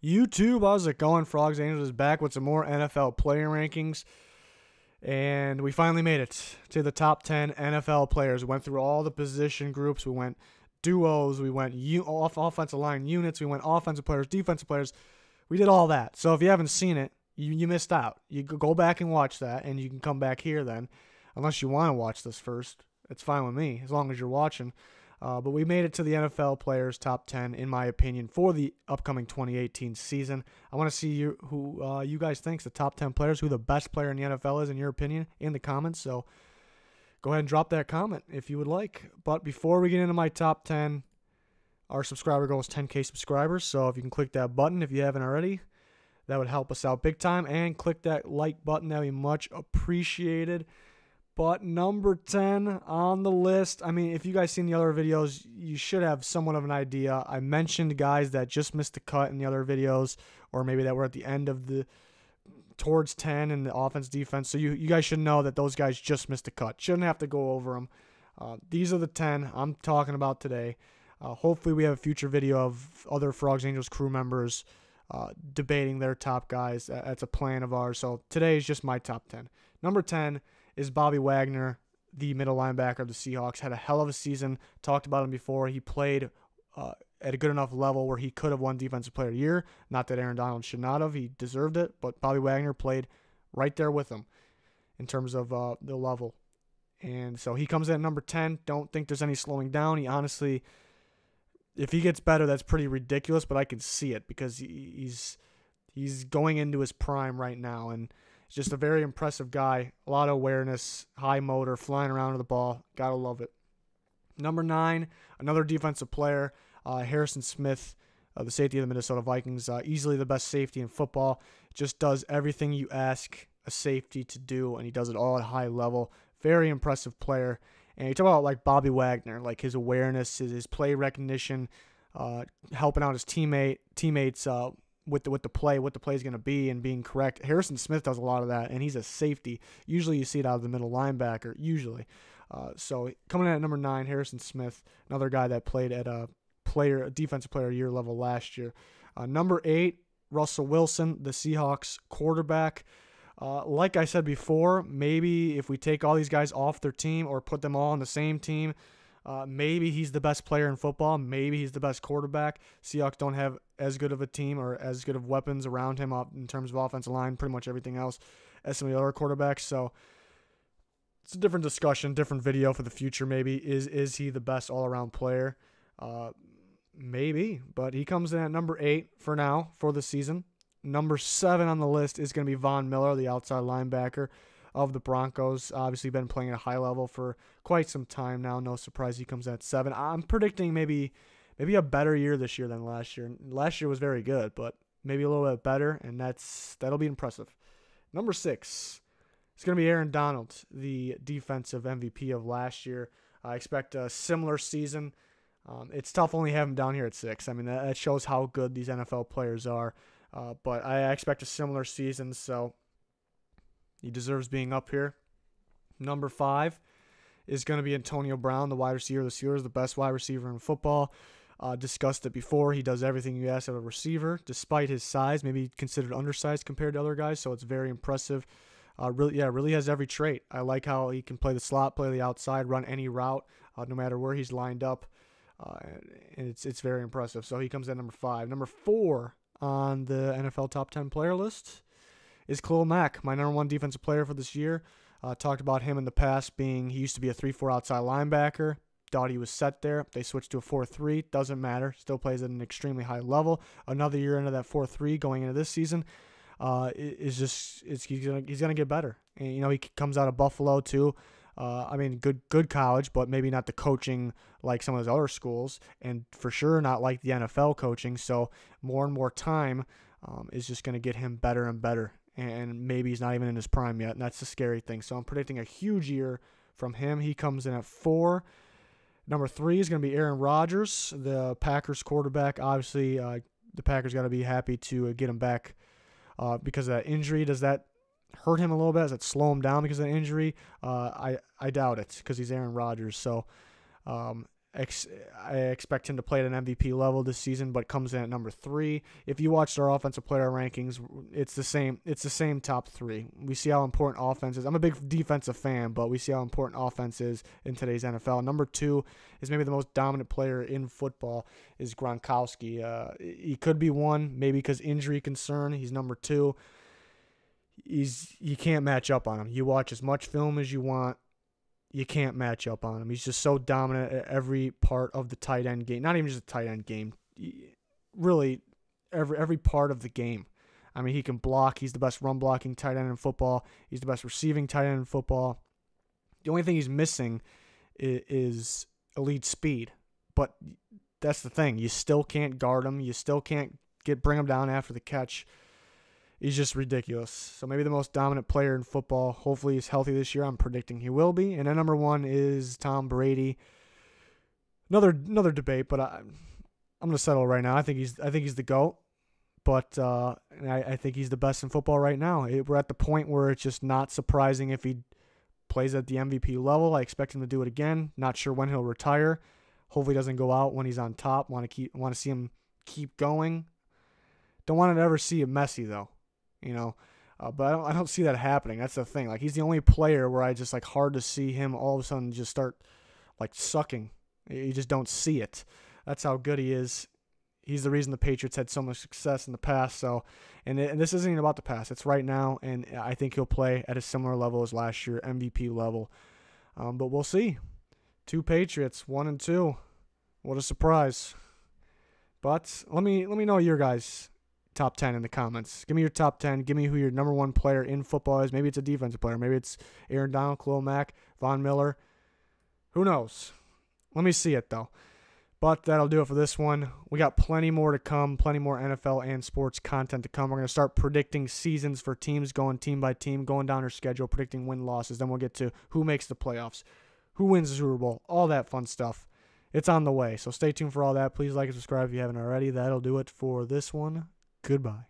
YouTube, how's it going? Frogs Angels is back with some more NFL player rankings. And we finally made it to the top 10 NFL players. We went through all the position groups. We went duos. We went offensive line units. We went offensive players, defensive players. We did all that. So if you haven't seen it, you missed out. You go back and watch that, and you can come back here then. Unless you want to watch this first. It's fine with me, as long as you're watching. But we made it to the NFL players top 10, in my opinion, for the upcoming 2018 season. I want to see who you guys think is the top 10 players, who the best player in the NFL is, in your opinion, in the comments. So go ahead and drop that comment if you would like. But before we get into my top 10, our subscriber goal is 10K subscribers. So if you can click that button if you haven't already, that would help us out big time. And click that like button. That would be much appreciated. But number 10 on the list, I mean, if you guys seen the other videos, you should have somewhat of an idea. I mentioned guys that just missed the cut in the other videos, or maybe that were at the end of towards 10 in the offense defense. So you guys should know that those guys just missed the cut. Shouldn't have to go over them. These are the 10 I'm talking about today. Hopefully we have a future video of other Frogs Angels crew members debating their top guys. That's a plan of ours. So today is just my top 10. Number 10 is Bobby Wagner, the middle linebacker of the Seahawks. Had a hell of a season. Talked about him before. He played at a good enough level where he could have won Defensive Player of the Year. Not that Aaron Donald should not have. He deserved it. But Bobby Wagner played right there with him in terms of the level. And so he comes in at number 10. Don't think there's any slowing down. He honestly, if he gets better, that's pretty ridiculous. But I can see it because he's going into his prime right now. And he's just a very impressive guy. A lot of awareness, high motor, flying around with the ball. Gotta love it. Number 9, another defensive player, Harrison Smith, the safety of the Minnesota Vikings. Easily the best safety in football. Just does everything you ask a safety to do, and he does it all at a high level. Very impressive player. And you talk about like Bobby Wagner, like his awareness, his play recognition, helping out his teammates with the play, what the play is going to be, and being correct. Harrison Smith does a lot of that, and he's a safety. Usually you see it out of the middle linebacker, usually. So coming in at number 9, Harrison Smith, another guy that played at a defensive player of the year level last year. Number 8, Russell Wilson, the Seahawks quarterback. Like I said before, maybe if we take all these guys off their team or put them all on the same team, maybe he's the best player in football. Maybe he's the best quarterback. Seahawks don't have as good of a team or as good of weapons around him in terms of offensive line, pretty much everything else, as some of the other quarterbacks. So it's a different discussion, different video for the future maybe. Is he the best all-around player? Maybe, but he comes in at number 8 for now for the season. Number 7 on the list is going to be Von Miller, the outside linebacker of the Broncos. Obviously been playing at a high level for quite some time now. No surprise he comes at 7. I'm predicting maybe a better year this year than last year. Last year was very good, but maybe a little bit better, and that'll be impressive. Number 6 is going to be Aaron Donald, the defensive MVP of last year. I expect a similar season. It's tough only having him down here at 6. I mean, that shows how good these NFL players are. But I expect a similar season, so he deserves being up here. Number 5 is going to be Antonio Brown, the wide receiver of the Steelers, the best wide receiver in football. Discussed it before. He does everything you ask of a receiver, despite his size, maybe considered undersized compared to other guys, so it's very impressive. Really has every trait. I like how he can play the slot, play the outside, run any route, no matter where he's lined up. And it's very impressive. So he comes at number 5. Number 4 on the NFL top 10 player list is Khalil Mack, my number 1 defensive player for this year. Talked about him in the past he used to be a 3-4 outside linebacker. Thought he was set there. They switched to a 4-3. Doesn't matter. Still plays at an extremely high level. Another year into that 4-3 going into this season. He's gonna get better. And he comes out of Buffalo too. Good college, but maybe not the coaching like some of those other schools, and for sure not like the NFL coaching. So more and more time is just going to get him better and better, and maybe he's not even in his prime yet, and that's the scary thing. So I'm predicting a huge year from him. He comes in at 4. Number 3 is going to be Aaron Rodgers, the Packers quarterback. Obviously, the Packers got to be happy to get him back because of that injury. Does that hurt him a little bit? Does it slow him down because of the injury? I doubt it because he's Aaron Rodgers. So I expect him to play at an MVP level this season, but comes in at number 3. If you watched our offensive player rankings, it's the same. It's the same top 3. We see how important offense is. I'm a big defensive fan, but we see how important offense is in today's NFL. Number 2 is maybe the most dominant player in football is Gronkowski. He could be 1, maybe because injury concern. He's number 2. You can't match up on him. You watch as much film as you want. You can't match up on him. He's just so dominant at every part of the tight end game. Not even just the tight end game. Really, every part of the game. I mean, he can block. He's the best run blocking tight end in football. He's the best receiving tight end in football. The only thing he's missing is elite speed. But that's the thing. You still can't guard him. You still can't bring him down after the catch. He's just ridiculous. So maybe the most dominant player in football. Hopefully he's healthy this year. I'm predicting he will be. And then number 1 is Tom Brady. Another debate, but I'm going to settle right now. I think he's the GOAT. But I think he's the best in football right now. We're at the point where it's just not surprising if he plays at the MVP level. I expect him to do it again. Not sure when he'll retire. Hopefully he doesn't go out when he's on top. Want to see him keep going. Don't want to ever see him messy though. But I don't see that happening. That's the thing. Like, he's the only player where I just hard to see him all of a sudden just start sucking. You just don't see it. That's how good he is. He's the reason the Patriots had so much success in the past. So, and this isn't even about the past. It's right now, and I think he'll play at a similar level as last year, MVP level. But we'll see. 2 Patriots, 1 and 2. What a surprise! But let me know your guys' top 10 in the comments. Give me your top 10. Give me who your number 1 player in football is. Maybe it's a defensive player. Maybe it's Aaron Donald, Khalil Mack, Von Miller. Who knows? Let me see it, though. But that'll do it for this one. We got plenty more to come, plenty more NFL and sports content to come. We're going to start predicting seasons for teams, going team by team, going down their schedule, predicting win-losses. Then we'll get to who makes the playoffs, who wins the Super Bowl, all that fun stuff. It's on the way, so stay tuned for all that. Please like and subscribe if you haven't already. That'll do it for this one. Goodbye.